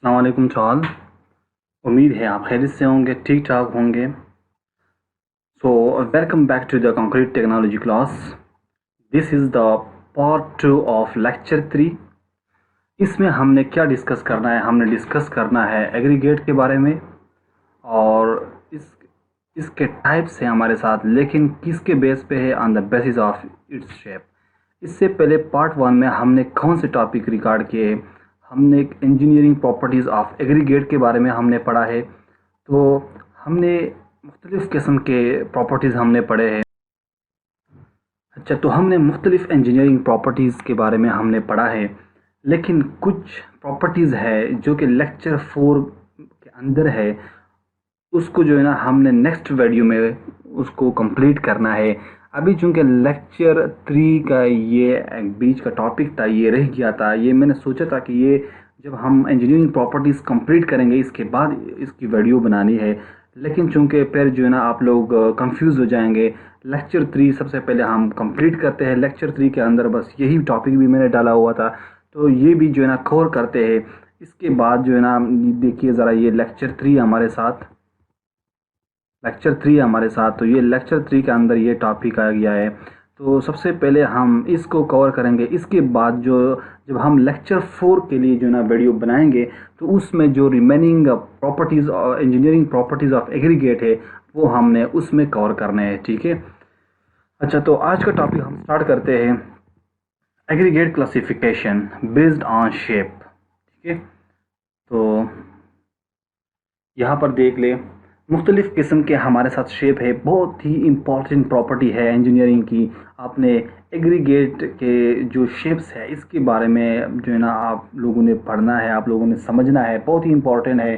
अस्सलाम वालेकुम चाल। उम्मीद है आप खैरियत से होंगे, ठीक ठाक होंगे। So welcome back to the concrete technology class. This is the part 2 of lecture 3। इसमें हमने क्या डिस्कस करना है? हमने डिस्कस करना है एग्रीगेट के बारे में, और इस इसके टाइप्स हैं हमारे साथ, लेकिन किसके बेस पे है? On the basis of its shape. इससे पहले पार्ट 1 में हमने कौन से टॉपिक रिकॉर्ड किए? हमने इंजीनियरिंग प्रॉपर्टीज़ ऑफ एग्रीगेट के बारे में हमने पढ़ा है। तो हमने मुख्तलिफ़ किस्म के प्रॉपर्टीज़ हमने पढ़े हैं। अच्छा, तो हमने मुख्तलिफ़ इंजीनियरिंग प्रॉपर्टीज़ के बारे में हमने पढ़ा है, लेकिन कुछ प्रॉपर्टीज़ है जो कि लेक्चर 4 के अंदर है। उसको जो है ना, हमने नेक्स्ट वीडियो में उसको कंप्लीट करना है। अभी चूंकि लेक्चर 3 का ये बीच का टॉपिक था, ये रह गया था। ये मैंने सोचा था कि ये जब हम इंजीनियरिंग प्रॉपर्टीज़ कंप्लीट करेंगे इसके बाद इसकी वीडियो बनानी है, लेकिन चूंकि फिर जो है ना आप लोग कंफ्यूज हो जाएंगे। लेक्चर 3 सबसे पहले हम कंप्लीट करते हैं। लेक्चर 3 के अंदर बस यही टॉपिक भी मैंने डाला हुआ था, तो ये भी जो है ना कवर करते हैं। इसके बाद जो है ना, देखिए ज़रा, ये लेक्चर थ्री हमारे साथ। तो ये लेक्चर 3 के अंदर ये टॉपिक आ गया है। तो सबसे पहले हम इसको कवर करेंगे। इसके बाद जो जब हम लेक्चर 4 के लिए जो है ना वीडियो बनाएंगे, तो उसमें जो रिमेनिंग प्रॉपर्टीज़ और इंजीनियरिंग प्रॉपर्टीज़ ऑफ एग्रीगेट है, वो हमने उसमें कवर करने हैं। ठीक है। अच्छा, तो आज का टॉपिक हम स्टार्ट करते हैं। Aggregate classification based on shape. ठीक है। तो यहाँ पर देख ले, मुख्तलिफ़ किस्म के हमारे साथ शेप है। बहुत ही इम्पॉर्टेंट प्रॉपर्टी है इंजीनियरिंग की। आपने एग्रीगेट के जो शेप्स है इसके बारे में जो है ना आप लोगों ने पढ़ना है, आप लोगों ने समझना है। बहुत ही इम्पॉर्टेंट है।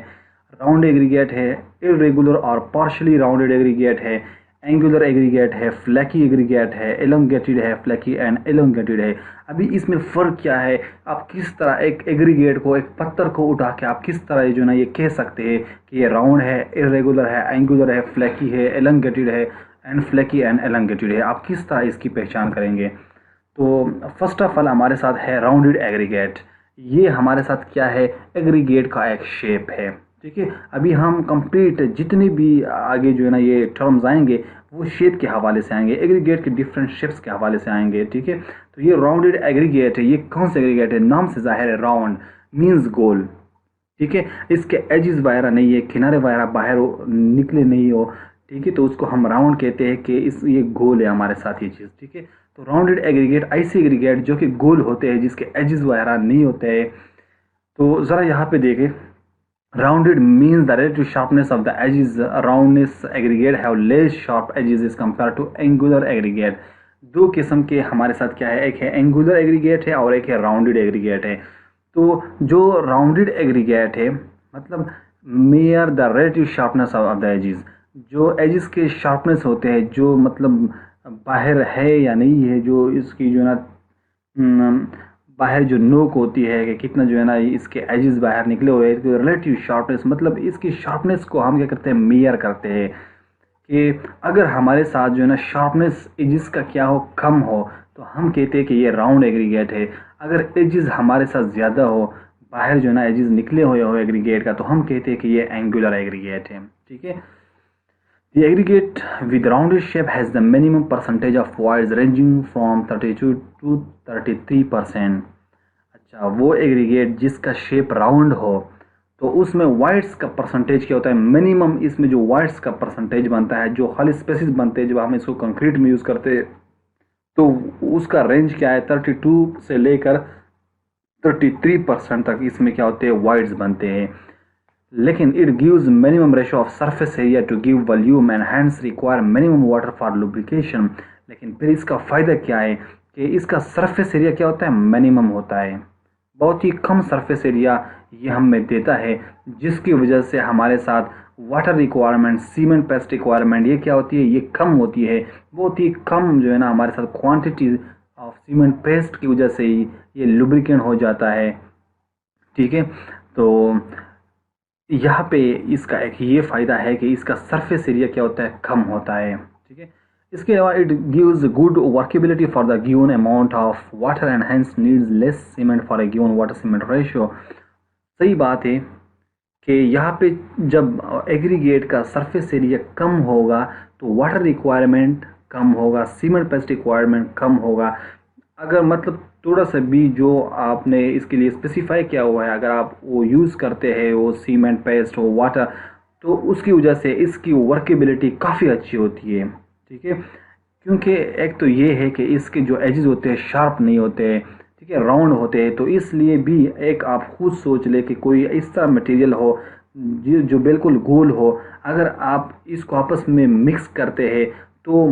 राउंड एग्रीगेट है, इरेगुलर और पार्शली राउंडेड एग्रीगेट है, एंगुलर एग्रीगेट है, फ्लैकी एग्रीगेट है, एलोंगेटेड है, फ्लैकी एंड एलोंगेटेड है। अभी इसमें फ़र्क क्या है? आप किस तरह एक एग्रीगेट को, एक पत्थर को उठा के आप किस तरह जो है ना ये कह सकते हैं कि ये राउंड है, इरेगुलर है, एंगुलर है, फ्लैकी है, एलोंगेटेड है, एंड फ्लैकी एंड एलोंगेटेड है। आप किस तरह इसकी पहचान करेंगे? तो फर्स्ट ऑफ ऑल हमारे साथ है राउंडेड एग्रीगेट। ये हमारे साथ क्या है? एग्रीगेट का एक शेप है। ठीक है। अभी हम कंप्लीट जितने भी आगे जो है ना ये टर्म्स आएंगे, वो शेप के हवाले से आएंगे, एग्रीगेट के डिफरेंट शेप्स के हवाले से आएंगे। ठीक है। तो ये राउंडेड एग्रीगेट है। ये कौन सा एग्रीगेट है? नाम से जाहिर है, राउंड मीन्स गोल। ठीक है। इसके एजिस वगैरह नहीं है, किनारे वगैरह बाहर निकले नहीं हो। ठीक है। तो उसको हम राउंड कहते हैं कि इस ये गोल है हमारे साथ ये चीज़। ठीक है। तो राउंडेड एग्रीगेट ऐसे एग्रीगेट जो कि गोल होते हैं, जिसके एजिस वगैरह नहीं होते हैं। तो ज़रा यहाँ पे देखें, rounded means the relative sharpness of the edges. Roundness aggregate have less sharp edges as compared to angular aggregate. दो किस्म के हमारे साथ क्या है? एक है एंगुलर एग्रीगेट है और एक है राउंडेड एग्रीगेट है। तो जो राउंडेड एग्रीगेट है, मतलब mere the relative sharpness of the edges. जो एजिस के शार्पनेस होते हैं, जो मतलब बाहर है या नहीं है, जो इसकी जो है ना बाहर जो नोक होती है कि कितना जो है ना इसके एजेस बाहर निकले हुए हैं, तो रिलेटिव शार्पनेस, मतलब इसकी शार्पनेस को हम क्या करते हैं? मेयर करते हैं। कि अगर हमारे साथ जो है ना शार्पनेस एजिस का क्या हो, कम हो, तो हम कहते हैं कि ये राउंड एग्रीगेट है। अगर एजिस हमारे साथ ज़्यादा हो, बाहर जो है ना एजिस निकले हुए हो एग्रीगेट का, तो हम कहते हैं कि ये एंगुलर एग्रीगेट है। ठीक है। The aggregate with rounded shape has the minimum percentage of voids ranging from 32 to 33%। अच्छा, वो एग्रीगेट जिसका शेप राउंड हो, तो उसमें वाइड्स का परसेंटेज क्या होता है? मिनिमम इसमें जो वाइड्स का परसेंटेज बनता है, जो खाली स्पेसिस बनते हैं जब हम इसको कंक्रीट में यूज़ करते हैं, तो उसका रेंज क्या है? 32 से लेकर 33% तक इसमें क्या होते हैं? वाइड्स बनते हैं। लेकिन it gives minimum ratio of surface area to give volume and hence require minimum water for lubrication. लेकिन फिर इसका फ़ायदा क्या है? कि इसका सरफेस एरिया क्या होता है? मिनिमम होता है। बहुत ही कम सरफेस एरिया ये हमें देता है, जिसकी वजह से हमारे साथ water requirement, cement paste requirement ये क्या होती है? ये कम होती है। बहुत ही कम जो है ना हमारे साथ क्वांटिटी ऑफ सीमेंट पेस्ट की वजह से ही ये लुब्रिकेंट हो जाता है। ठीक है। तो यहाँ पे इसका एक ये फ़ायदा है कि इसका सरफेस एरिया क्या होता है? कम होता है। ठीक है। इसके अलावा it gives good workability for the given amount of water and hence needs less cement for a given water cement ratio. सही बात है। कि यहाँ पे जब एग्रीगेट का सरफेस एरिया कम होगा तो वाटर रिक्वायरमेंट कम होगा, सीमेंट पेस्ट रिक्वायरमेंट कम होगा। अगर मतलब थोड़ा सा भी जो आपने इसके लिए स्पेसिफाई किया हुआ है, अगर आप वो यूज़ करते हैं, वो सीमेंट पेस्ट वो वाटर, तो उसकी वजह से इसकी वर्केबिलिटी काफ़ी अच्छी होती है। ठीक है, क्योंकि एक तो ये है कि इसके जो एजेस होते हैं शार्प नहीं होते हैं, ठीक है, राउंड होते हैं। तो इसलिए भी एक आप खुद सोच ले कि कोई इस तरह मटेरियल हो जो बिल्कुल गोल हो, अगर आप इसको आपस में मिक्स करते हैं तो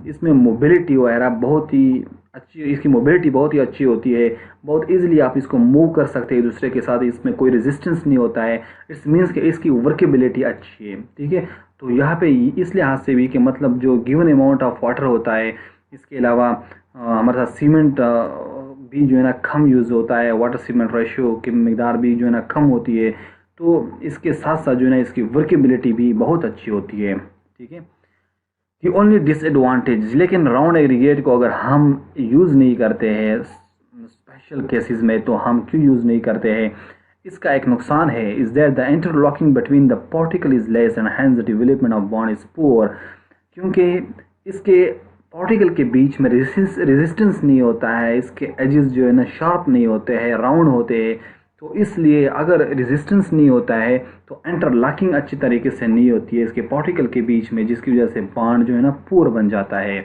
इसमें मोबिलिटी वगैरह बहुत ही अच्छी, इसकी मोबिलिटी बहुत ही अच्छी होती है। बहुत इजीली आप इसको मूव कर सकते हैं दूसरे के साथ, इसमें कोई रेजिस्टेंस नहीं होता है। इट्स मीन्स कि इसकी वर्केबिलिटी अच्छी है। ठीक है, तो यहाँ पे इस लिहाज से भी कि मतलब जो गिवन अमाउंट ऑफ वाटर होता है, इसके अलावा हमारे साथ सीमेंट भी जो है ना कम यूज़ होता है, वाटर सीमेंट रेशियो की मकदार भी जो है ना कम होती है। तो इसके साथ साथ जो है ना इसकी वर्केबिलिटी भी बहुत अच्छी होती है। ठीक है, कि ओनली डिसएडवांटेज, लेकिन राउंड एग्रीगेट को अगर हम यूज़ नहीं करते हैं स्पेशल केसेस में, तो हम क्यों यूज़ नहीं करते हैं, इसका एक नुकसान है। Is that the interlocking between the particle is less and hence the development of bond is poor. क्योंकि इसके पार्टिकल के बीच में रेजिस्टेंस नहीं होता है, इसके एजेस जो है ना शार्प नहीं होते हैं, राउंड होते हैं। तो इसलिए अगर रेजिस्टेंस नहीं होता है तो इंटरलॉकिंग अच्छी तरीके से नहीं होती है इसके पार्टिकल के बीच में, जिसकी वजह से बाण जो है ना पूर बन जाता है।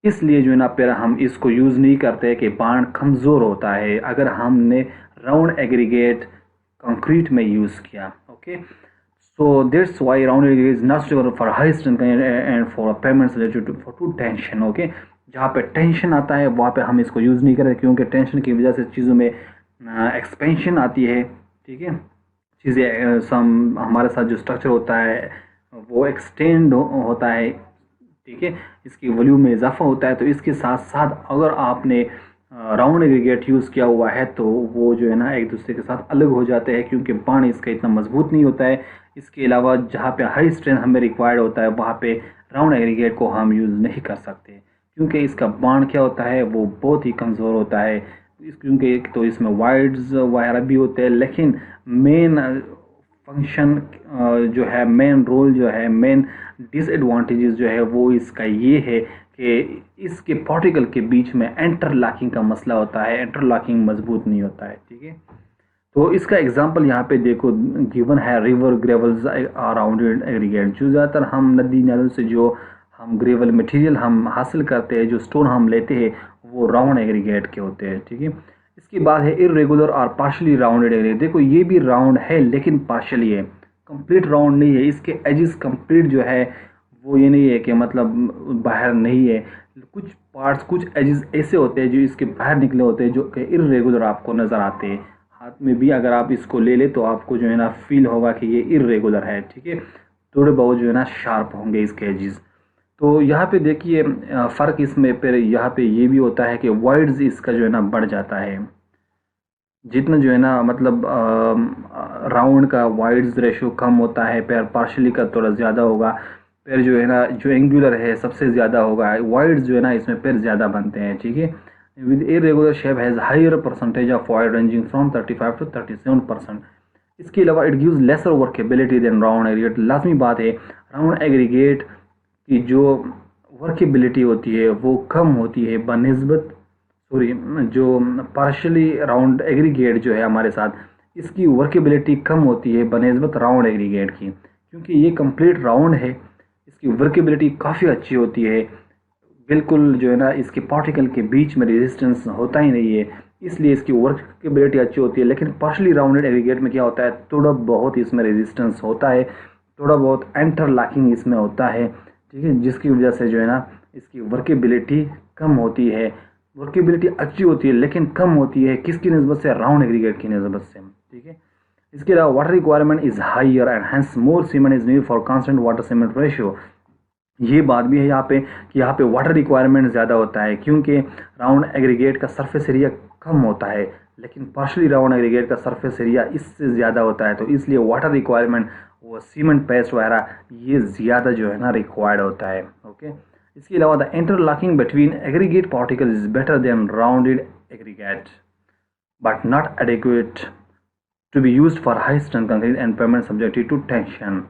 इसलिए जो है ना फिर हम इसको यूज़ नहीं करते कि बाण कमज़ोर होता है अगर हमने राउंड एग्रीगेट कंक्रीट में यूज़ किया। Okay, so that's why round is not suitable for high strength and for payments related to tension। Okay, जहाँ पे टेंशन आता है वहाँ पे हम इसको यूज़ नहीं करें, क्योंकि टेंशन की वजह से चीज़ों में एक्सपेंशन आती है। ठीक है, चीज़ें सम हमारे साथ जो स्ट्रक्चर होता है वो एक्सटेंड होता है। ठीक है, इसकी वॉल्यूम में इजाफा होता है। तो इसके साथ साथ अगर आपने राउंड एग्रीगेट यूज़ किया हुआ है तो वो जो है ना एक दूसरे के साथ अलग हो जाते हैं, क्योंकि बाण इसका इतना मजबूत नहीं होता है। इसके अलावा जहाँ पे हाई स्ट्रेंथ हमें रिक्वायर्ड होता है वहाँ पे राउंड एग्रीगेट को हम यूज़ नहीं कर सकते, क्योंकि इसका बाण क्या होता है वो बहुत ही कमज़ोर होता है। क्योंकि एक तो इसमें वाइड्स वगैरह भी होते हैं, लेकिन मेन फंक्शन जो है, मेन रोल जो है, मेन डिसएडवांटेजेस जो है वो इसका ये है कि इसके पार्टिकल के बीच में इंटरलॉकिंग का मसला होता है, इंटरलॉकिंग मजबूत नहीं होता है। ठीक है, तो इसका एग्जांपल यहाँ पे देखो गिवन है, रिवर ग्रेवल्स अराउंडेड एग्रीगेट। जो ज़्यादातर हम नदी नालों से जो हम ग्रेवल मटेरियल हम हासिल करते हैं, जो स्टोन हम लेते हैं, वो राउंड एग्रीगेट के होते हैं। ठीक है, इसके बाद है इरेगुलर और पार्शली राउंडेड एग्रीगेट। देखो ये भी राउंड है लेकिन पार्शली है, कंप्लीट राउंड नहीं है। इसके एजेस कंप्लीट जो है वो ये नहीं है कि मतलब बाहर नहीं है, कुछ पार्ट्स कुछ एजेस ऐसे होते हैं जो इसके बाहर निकले होते हैं, जो कि इरेगुलर आपको नज़र आते हैं। हाथ में भी अगर आप इसको ले ले तो आपको जो है ना फील होगा कि ये इरेगुलर है। ठीक है, थोड़े बहुत जो है ना शार्प होंगे इसके एजेस। तो यहाँ पे देखिए फ़र्क इसमें फिर यहाँ पे ये भी होता है कि वाइड्स इसका जो है ना बढ़ जाता है। जितना जो है ना मतलब राउंड का वाइड्स रेशो कम होता है, फिर पार्शली का थोड़ा ज़्यादा होगा, फिर जो है ना जो एंगुलर है सबसे ज़्यादा होगा, वाइड्स जो है ना इसमें फिर ज़्यादा बनते हैं। ठीक है, with irregular shape has higher percentage of void ranging from 35 to 37%। इसके अलावा it gives lesser workability than round aggregate. लाजमी बात है, राउंड एग्रीगेट की जो वर्केबिलिटी होती है वो कम होती है बनस्बत, सॉरी, जो पार्शली राउंड एग्रीगेट जो है हमारे साथ, इसकी वर्केबिलिटी कम होती है बनस्बत राउंड एग्रीगेट की, क्योंकि ये कंप्लीट राउंड है। इसकी वर्केबिलिटी काफ़ी अच्छी होती है, बिल्कुल जो है ना इसके पार्टिकल के बीच में रेजिस्टेंस होता ही नहीं है, इसलिए इसकी वर्केबिलिटी अच्छी होती है। लेकिन पार्शली राउंडेड एग्रीगेट में क्या होता है, थोड़ा बहुत इसमें रेजिस्टेंस होता है, थोड़ा बहुत इंटरलॉकिंग इसमें होता है। ठीक है, जिसकी वजह से जो है ना इसकी वर्केबिलिटी कम होती है। वर्केबिलिटी अच्छी होती है लेकिन कम होती है किसकी निस्बत से, राउंड एग्रीगेट की निस्बत से। ठीक है, इसके अलावा water requirement is higher and hence more cement is need for constant water cement ratio. ये बात भी है यहाँ पे कि यहाँ पे वाटर रिक्वायरमेंट ज़्यादा होता है, क्योंकि राउंड एग्रीगेट का सरफेस एरिया कम होता है, लेकिन पार्शली राउंड एग्रीगेट का सरफेस एरिया इससे ज़्यादा होता है। तो इसलिए वाटर रिक्वायरमेंट वो सीमेंट पेस्ट वगैरह ये ज़्यादा जो है ना रिक्वायर्ड होता है। ओके, इसके अलावा the interlocking between aggregate particle is better than rounded aggregate but not adequate to be used for high strength concrete and pavement subjected to tension.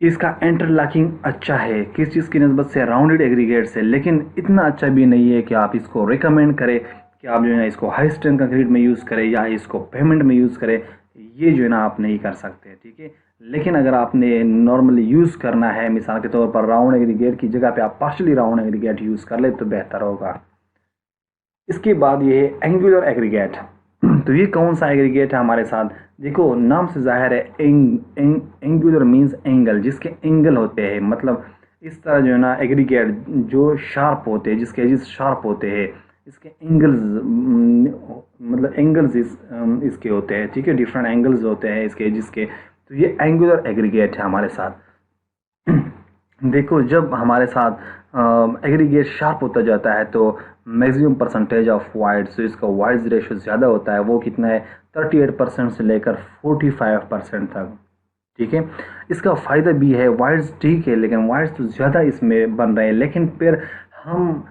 इसका इंटरलॉकिंग अच्छा है किस चीज़ की नस्बत से, राउंडेड एग्रीगेट से, लेकिन इतना अच्छा भी नहीं है कि आप इसको रिकमेंड करें कि आप जो है ना इसको हाई स्ट्रेंथ कंक्रीट में यूज़ करें या इसको पेमेंट में यूज़ करें। ये जो है ना आप नहीं कर सकते, ठीक है। लेकिन अगर आपने नॉर्मली यूज़ करना है, मिसाल के तौर पर राउंड एग्रीगेट की जगह पे आप पार्शली राउंड एग्रीगेट यूज़ कर ले तो बेहतर होगा। इसके बाद ये है एंगुलर एग्रीगेट। तो ये कौन सा एग्रीगेट है हमारे साथ, देखो नाम से जाहिर है एंगुलर मींस एंगल, जिसके एंगल होते हैं, मतलब इस तरह जो है ना एग्रीगेट जो शार्प होते हैं, जिसके एजेस शार्प होते हैं, इसके एंगल्स मतलब एंगल्स इसके होते हैं, ठीक है, डिफरेंट एंगल्स होते हैं इसके एजेस के। तो ये एंगुलर एग्रीगेट है हमारे साथ। देखो जब हमारे साथ एग्रीगेट शार्प होता जाता है तो मैक्सिमम परसेंटेज ऑफ वाइड्स, तो इसका वाइड्स रेशो ज़्यादा होता है, वो कितना है 38% से लेकर 45% तक, ठीक है। इसका फ़ायदा भी है, वाइड्स ठीक है लेकिन वाइड्स तो ज़्यादा इसमें बन रहे हैं, लेकिन फिर हम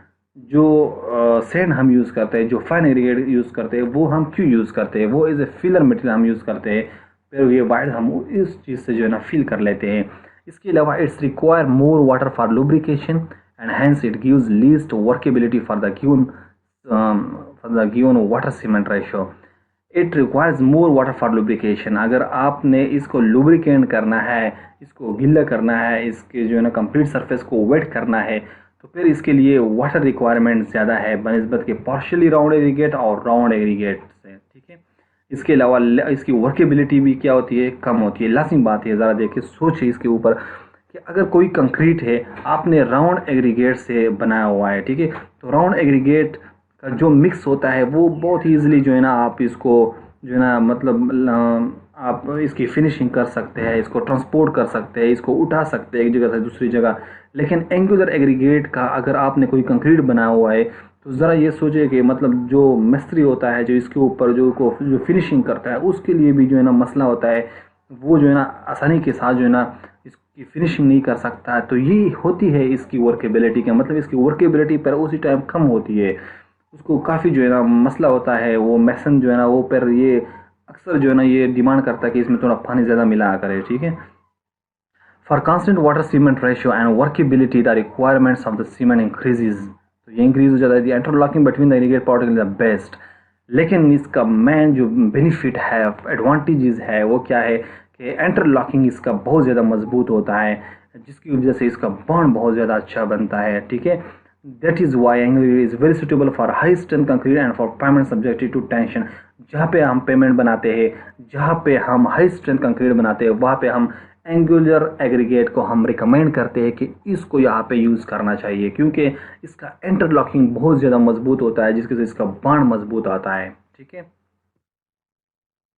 जो सैंड हम यूज़ करते हैं, जो फाइन एग्रीगेट यूज़ करते हैं, वो हम क्यों यूज़ करते हैं, वो एज ए फिलर मटेरियल हम यूज़ करते हैं, फिर ये वाइड हम इस चीज़ से जो है ना फिल कर लेते हैं। इसके अलावा its require more water for lubrication and hence it gives least workability for the given water cement ratio. It requires more water for lubrication. अगर आपने इसको लुब्रिकेट करना है, इसको गीला करना है, इसके जो है ना कंप्लीट सरफेस को वेट करना है, तो फिर इसके लिए वाटर रिक्वायरमेंट ज़्यादा है बनस्बत के पार्शियली राउंड एग्रीगेट और राउंड एग्रीगेट से, ठीक है। इसके अलावा इसकी वर्केबिलिटी भी क्या होती है, कम होती है। लाजिम बात है, ज़रा देखिए सोचिए इसके ऊपर कि अगर कोई कंक्रीट है आपने राउंड एग्रीगेट से बनाया हुआ है, ठीक है, तो राउंड एग्रीगेट का जो मिक्स होता है वो बहुत ईजिली जो है ना आप इसको जो है ना मतलब आप इसकी फिनिशिंग कर सकते हैं, इसको ट्रांसपोर्ट कर सकते हैं, इसको उठा सकते हैं एक जगह से दूसरी जगह। लेकिन एंगुलर एग्रीगेट का अगर आपने कोई कंक्रीट बनाया हुआ है तो ज़रा ये सोचिए कि मतलब जो मिस्त्री होता है जो इसके ऊपर जो फिनिशिंग करता है उसके लिए भी जो है ना मसला होता है, वो जो है ना आसानी के साथ जो है ना इसकी फिनिशिंग नहीं कर सकता है। तो ये होती है इसकी वर्केबिलिटी का मतलब, इसकी वर्केबिलिटी पर उसी टाइम कम होती है, उसको काफ़ी जो है ना मसला होता है। वो मैसन जो है ना वो पर ये अक्सर जो है ना ये डिमांड करता है कि इसमें थोड़ा पानी ज़्यादा मिला करे, ठीक है। For constant water cement ratio and workability the requirements of the cement increases, तो ये इंक्रीज हो जाता है। Interlocking between the irrigate particle is the best. लेकिन इसका मेन जो बेनिफिट है, एडवांटेजेस है, वो क्या है कि इंटरलॉकिंग इसका बहुत ज़्यादा मजबूत होता है, जिसकी वजह से इसका बॉन्ड बहुत ज़्यादा अच्छा बनता है, ठीक है। That is why angle is very suitable for high strength concrete and for pavement subjected to tension. जहाँ पे हम पेमेंट बनाते हैं, जहाँ पे हम हाई स्ट्रेंथ कंक्रीट बनाते हैं, वहाँ पे हम एंगुलर एग्रीगेट को हम रिकमेंड करते हैं कि इसको यहाँ पे यूज़ करना चाहिए, क्योंकि इसका इंटरलॉकिंग बहुत ज़्यादा मजबूत होता है, जिसकी वजह से इसका बांड मजबूत आता है, ठीक है।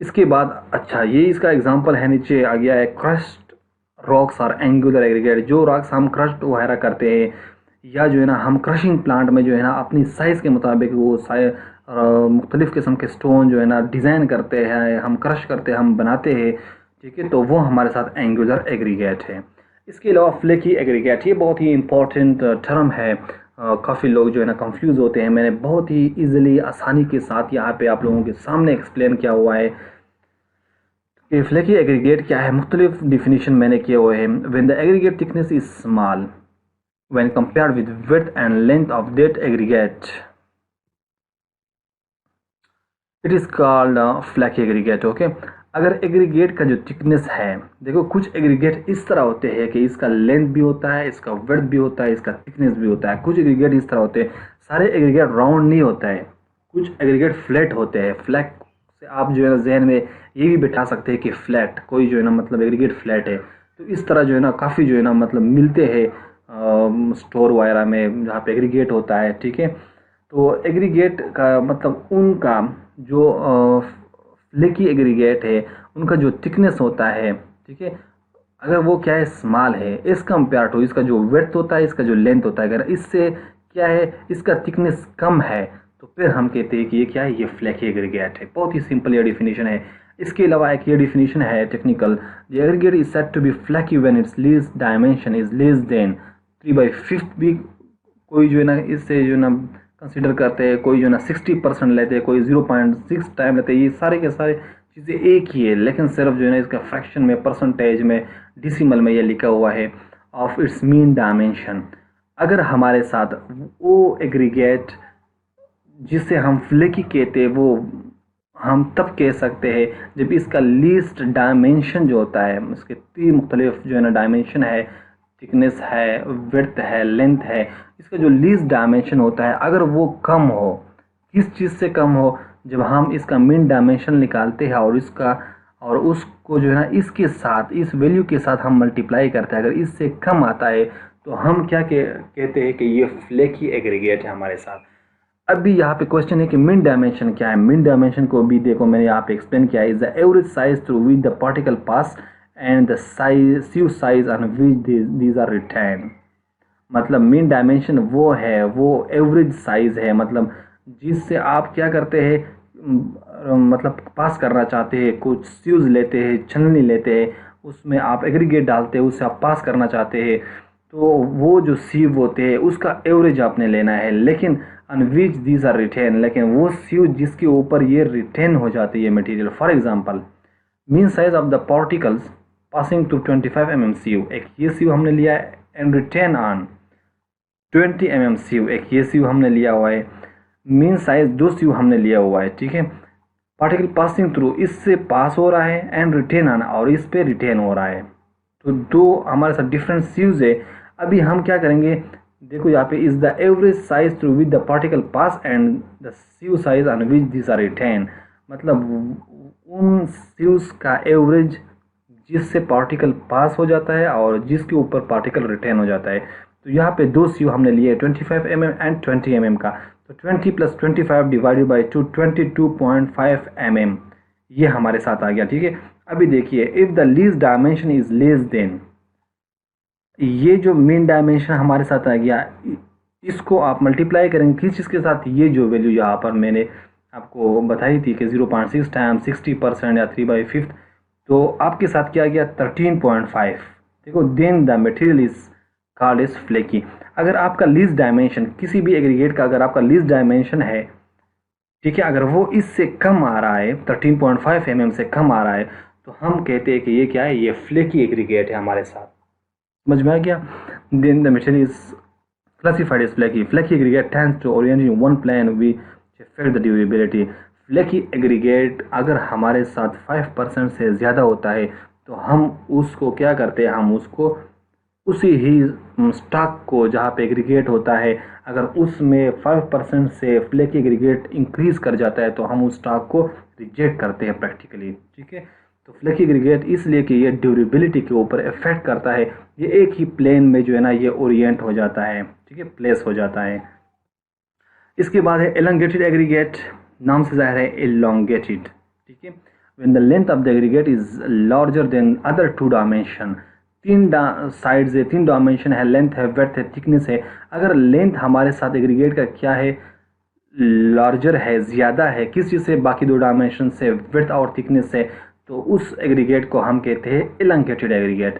इसके बाद अच्छा ये इसका एग्जांपल है, नीचे आ गया है क्रस्ट रॉक्स और एंगुलर एग्रीगेट। जो रॉक्स हम क्रस्ट वगैरह करते हैं या जो है ना हम क्रशिंग प्लांट में जो है ना अपनी साइज़ के मुताबिक वो मुख्तलिफ़ किस्म के स्टोन जो है ना डिज़ाइन करते हैं, हम क्रश करते हैं, हम बनाते हैं, ठीक है, तो वो हमारे साथ एंगुलर एग्रीगेट है। इसके अलावा फ्लेकी एग्रीगेट, ये बहुत ही इंपॉर्टेंट टर्म है। काफ़ी लोग जो है ना कंफ्यूज होते हैं, मैंने बहुत ही ईजिली आसानी के साथ यहाँ पे आप लोगों के सामने एक्सप्लेन किया हुआ है कि फ्लेकी एग्रीगेट क्या है। मुख्तलिफ डिफिनीशन मैंने किए हुए हैं। When the aggregate thickness is small when compared with width and length of that aggregate, it is called flaky aggregate, okay। अगर एग्रीगेट का जो थिकनेस है, देखो कुछ एग्रीगेट इस तरह होते हैं कि इसका लेंथ भी होता है, इसका विड्थ भी होता है, इसका थिकनेस भी होता है। कुछ एग्रीगेट इस तरह होते हैं, सारे एग्रीगेट राउंड नहीं होता है, कुछ एग्रीगेट फ्लैट होते हैं। फ्लैट से आप जो है ना जहन में ये भी बिठा सकते हैं कि फ्लैट कोई जो है ना मतलब एग्रीगेट फ्लैट है। तो इस तरह जो है ना काफ़ी जो है ना मतलब मिलते हैं स्टोर वगैरह में जहाँ पे एग्रीगेट होता है, ठीक है। तो एग्रीगेट का मतलब उनका जो फ्लेकी एग्रीगेट है उनका जो थिकनेस होता है, ठीक है, अगर वो क्या है स्मॉल है एज कम्पेयर टू इसका जो वेड्थ होता है, इसका जो लेंथ होता है, अगर इससे क्या है इसका थिकनेस कम है, तो फिर हम कहते हैं कि ये क्या है, ये फ्लेकी एग्रीगेट है। बहुत ही सिंपल ये डिफिनीशन है। इसके अलावा एक ये डिफिनीशन है technical, the aggregate is said to be flaky when its least dimension is less than 3/5 भी कोई जो है ना इससे जो है ना कंसिडर करते हैं, कोई जो है ना 60% लेते हैं, कोई 0.6 टाइम लेते हैं। ये सारे के सारे चीज़ें एक ही है, लेकिन सिर्फ जो है ना इसका फ्रैक्शन में, परसेंटेज में, डिसिमल में ये लिखा हुआ है ऑफ इट्स मीन डायमेंशन। अगर हमारे साथ वो एग्रीगेट जिसे हम फ्लेकी कहते हैं, वो हम तब कह सकते हैं जब इसका लीस्ट डायमेंशन जो होता है, उसके तीन मुख्तलिफ जो है ना डायमेंशन है, थिकनेस है, विड्थ है, लेंथ है, इसका जो लीस्ट डायमेंशन होता है अगर वो कम हो, किस चीज़ से कम हो, जब हम इसका मीन डायमेंशन निकालते हैं और इसका और उसको जो है ना इसके साथ, इस वैल्यू के साथ हम मल्टीप्लाई करते हैं, अगर इससे कम आता है तो हम क्या कहते हैं कि ये फ्लेकी एग्रीगेट है हमारे साथ। अभी यहाँ पे क्वेश्चन है कि मिन डायमेंशन क्या है। मिन डायमेंशन को भी देखो मैंने यहाँ पे एक्सप्लेन किया है, is the average size through which the particle pass and the size sieve size on which these are retained. मतलब मीन डायमेंशन वो है, वो एवरेज साइज है, मतलब जिससे आप क्या करते हैं, मतलब पास करना चाहते हैं, कुछ सीव्स लेते हैं, छलनी लेते हैं, उसमें आप एग्रीगेट डालते हैं, उससे आप पास करना चाहते हैं, तो वो जो सीव होते हैं उसका एवरेज आपने लेना है। लेकिन on which these are retained, लेकिन वो सीव जिसके ऊपर ये रिटेन हो जाती है material, for example mean size of the particles passing to 25 mm sieve, एक ये सीव हमने लिया है, and retained on 20 mm sieve, एक ये सीव हमने लिया हुआ है, मीन साइज दो सीव हमने लिया हुआ है, ठीक है। पार्टिकल पासिंग थ्रू, इससे पास हो रहा है, एंड रिटेन आना, और इस पे रिटेन हो रहा है, तो दो हमारे साथ डिफरेंट सीव्स है। अभी हम क्या करेंगे, देखो यहाँ पे is the average size through with the particle pass and the sieve size on which this are retained, मतलब उन सीव्स का एवरेज जिससे पार्टिकल पास हो जाता है और जिसके ऊपर पार्टिकल रिटेन हो जाता है। तो यहाँ पे दो सीव हमने लिए 25 mm एंड 20 mm का, तो 20 + 25 डिवाइडेड बाई 2 22.5 mm ये हमारे साथ आ गया, ठीक है। अभी देखिए, if the least dimension is less then, ये जो मेन डायमेंशन हमारे साथ आ गया, इसको आप मल्टीप्लाई करेंगे किस चीज़ के साथ, ये जो वैल्यू यहाँ पर मैंने आपको बताई थी कि 0.6 टाइम्स 60% या 3/5, तो आपके साथ क्या गया 13.5। देखो, then the material is called is flaky. अगर आपका लीस्ट डायमेंशन किसी भी एग्रीगेट का, अगर आपका लीस्ट डायमेंशन है, ठीक है, अगर वो इससे कम आ रहा है, 13.5 mm से कम आ रहा है, तो हम कहते हैं कि ये क्या है, ये फ्लेकी एग्रीगेट है हमारे साथ। समझ में आ गया। Then the material is classified as flaky. Flaky aggregate tends to orient in one plane which affect the durability. Flaky aggregate अगर हमारे साथ 5% से ज़्यादा होता है तो हम उसको क्या करते हैं, हम उसको उसी ही स्टॉक को जहाँ पे एग्रीगेट होता है, अगर उसमें 5% से फ्लेकी एग्रीगेट इंक्रीज कर जाता है तो हम उस स्टॉक को रिजेक्ट करते हैं प्रैक्टिकली, ठीक है। तो फ्लेकी एग्रीगेट इसलिए कि ये ड्यूरेबिलिटी के ऊपर इफेक्ट करता है, ये एक ही प्लेन में जो है ना ये ओरिएंट हो जाता है, ठीक है, प्लेस हो जाता है। इसके बाद है एलोंगेटेड एग्रीगेट, नाम से जाहिर है एलोंगेटेड, ठीक है। When the length of the aggregate is larger than other two dimension, तीन साइड्स है, तीन डायमेंशन है, लेंथ है, विड्थ है, थिकनेस है। अगर लेंथ हमारे साथ एग्रीगेट का क्या है, लार्जर है, ज़्यादा है, किस चीज़ से, बाकी दो डायमेंशन से, विड्थ और थिकनेस से, तो उस एग्रीगेट को हम कहते हैं एलोंगेटेड एग्रीगेट।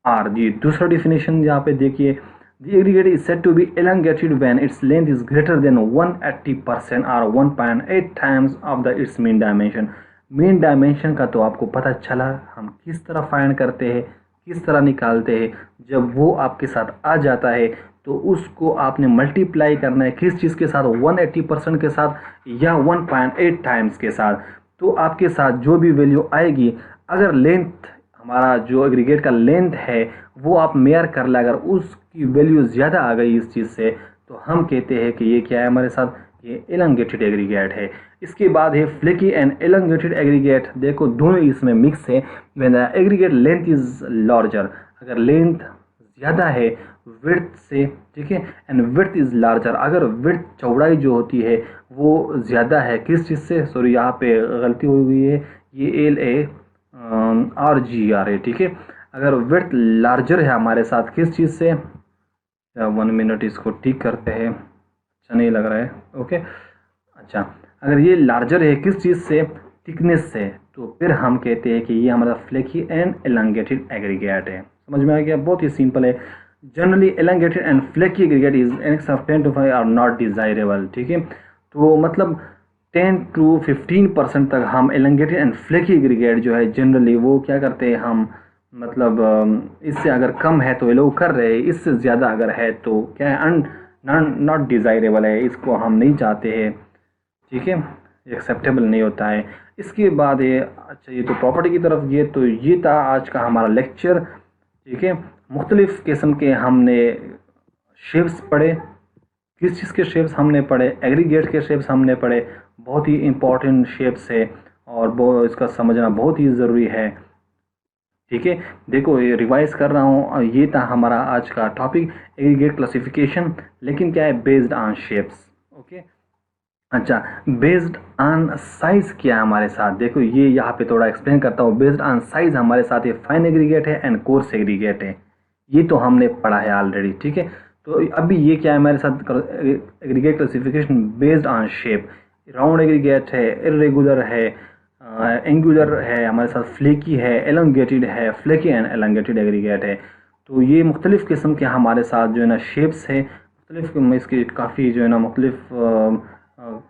और जी दूसरा डिफिनेशन यहाँ पे देखिए, the aggregate is said to be elongated when its length is greater than 180% or 1.8 times of the its mean dimension। mean dimension का तो आपको पता चला, हम किस तरह फाइंड करते हैं, किस तरह निकालते हैं। जब वो आपके साथ आ जाता है तो उसको आपने मल्टीप्लाई करना है किस चीज़ के साथ, 180% के साथ या 1.8 टाइम्स के साथ। तो आपके साथ जो भी वैल्यू आएगी, अगर लेंथ हमारा जो एग्रीगेट का लेंथ है वो आप मेयर कर ले, अगर उसकी वैल्यू ज़्यादा आ गई इस चीज़ से, तो हम कहते हैं कि ये क्या है हमारे साथ, ये एलोंगेटेड एग्रीगेट है। इसके बाद है फ्लेकी एंड एलोंगेटेड एग्रीगेट। देखो दोनों इसमें मिक्स है। When the aggregate length is larger, अगर लेंथ ज़्यादा है विड्थ से, ठीक है, एंड विड्थ इज़ लार्जर, अगर विड्थ चौड़ाई जो होती है वो ज़्यादा है किस चीज़ से, सॉरी यहाँ पे गलती हो गई है, ये LARGR है, ठीक है। अगर विड्थ लार्जर है हमारे साथ किस चीज़ से, 1 मिनट इसको ठीक करते हैं, अच्छा नहीं लग रहा है, ओके। अच्छा, अगर ये लार्जर है किस चीज़ से, थिकनेस से, तो फिर हम कहते हैं कि ये हमारा फ्लेकी एंड एलोंगेटेड एग्रीगेट है। समझ में आ गया, बहुत ही सिंपल है। Generally elongated and flaky aggregate is an of 10 to 5 are not desirable, ठीक है। तो मतलब 10 टू 15% तक हम एलंगेटेड एंड फ्लेकी एग्रीगेट जो है जनरली वो क्या करते हैं हम, मतलब इससे अगर कम है तो ये लोग कर रहे हैं, इससे ज़्यादा अगर है तो क्या है नॉट डिज़ायरेबल है, इसको हम नहीं चाहते हैं, ठीक है, एक्सेप्टेबल नहीं होता है। इसके बाद ये अच्छा ये तो प्रॉपर्टी की तरफ, ये था आज का हमारा लेक्चर, ठीक है। मुख्तलिफ़ किस्म के हमने शेप्स पढ़े, किस चीज़ के शेप्स हमने पढ़े, एग्रीगेट के शेप्स हमने पढ़े, बहुत ही इंपॉर्टेंट शेप्स है और वो इसका समझना बहुत ही ज़रूरी है, ठीक है। देखो ये रिवाइज कर रहा हूँ, ये था हमारा आज का टॉपिक एग्रीगेट क्लासिफिकेशन, लेकिन क्या है बेस्ड ऑन शेप्स, ओके। अच्छा, बेस्ड ऑन साइज क्या है हमारे साथ, देखो ये यहाँ पे थोड़ा एक्सप्लेन करता हूँ। बेस्ड ऑन साइज हमारे साथ ये फाइन एग्रीगेट है एंड कोर्स एग्रीगेट है, ये तो हमने पढ़ा है ऑलरेडी, ठीक है। तो अभी ये क्या है हमारे साथ aggregate classification based on shape, round aggregate है, इरेगुलर है, एंगुलर है, हमारे साथ फ्लेकी है, एलोंगेटेड है, फ्लेकी एंड एलोंगेटेड एग्रीगेट है। तो ये मुख्तलिफ़ किस्म के हमारे साथ जो है ना शेप्स है, मुख्तलिफ़ इसके काफ़ी जो है ना मुख्तलिफ़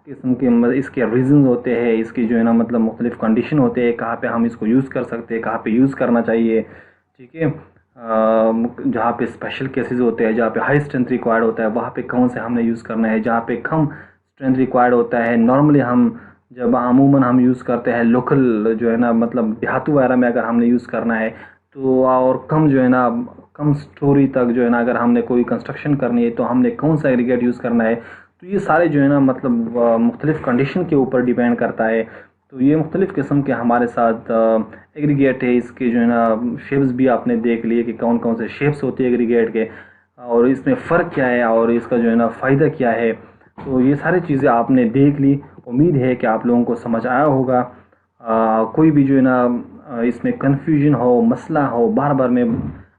किस्म के इसके रीज़न होते हैं, इसकी जो है ना मतलब मुख्तलिफ़ कंडीशन होते हैं, कहाँ पे हम इसको यूज़ कर सकते हैं, कहाँ पे यूज़ करना चाहिए, ठीक है। जहाँ पे स्पेशल केसेस होते हैं, जहाँ पे हाई स्ट्रेंथ रिक्वायर्ड होता है, वहाँ पे कौन से हमने यूज़ करना है, जहाँ पे कम स्ट्रेंथ रिक्वायर्ड होता है, नॉर्मली हम जब अमूमन हम यूज़ करते हैं लोकल जो है ना मतलब देहातों वगैरह में अगर हमने यूज़ करना है तो, और कम जो है ना कम स्टोरी तक जो है ना अगर हमने कोई कंस्ट्रक्शन करनी है तो हमने कौन सा एग्रीगेट यूज़ करना है। तो ये सारे जो है ना मतलब मुख्तलिफ़ कंडीशन के ऊपर डिपेंड करता है। तो ये मुख्तलिफ़ किस्म के हमारे साथ एग्रीगेट है, इसके जो है ना शेप्स भी आपने देख लिए कि कौन कौन से शेप्स होते हैं एग्रीगेट के, और इसमें फ़र्क क्या है और इसका जो है ना फ़ायदा क्या है। तो ये सारी चीज़ें आपने देख ली, उम्मीद है कि आप लोगों को समझ आया होगा। कोई भी जो है ना इसमें कन्फ्यूजन हो, मसला हो, बार बार मैं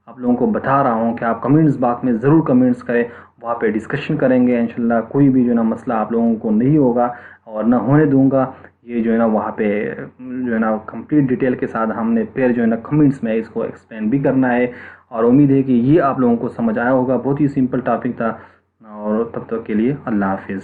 आप लोगों को बता रहा हूँ कि आप कमेंट्स बॉक्स में ज़रूर कमेंट्स करें, वहाँ पे डिस्कशन करेंगे इंशाल्लाह। कोई भी जो है ना मसला आप लोगों को नहीं होगा और ना होने दूंगा। ये जो है ना वहाँ पे जो है ना कंप्लीट डिटेल के साथ हमने फिर जो है ना कमेंट्स में इसको एक्सप्लेन भी करना है, और उम्मीद है कि ये आप लोगों को समझ आया होगा। बहुत ही सिंपल टॉपिक था, और तब तक के लिए अल्लाह हाफिज़।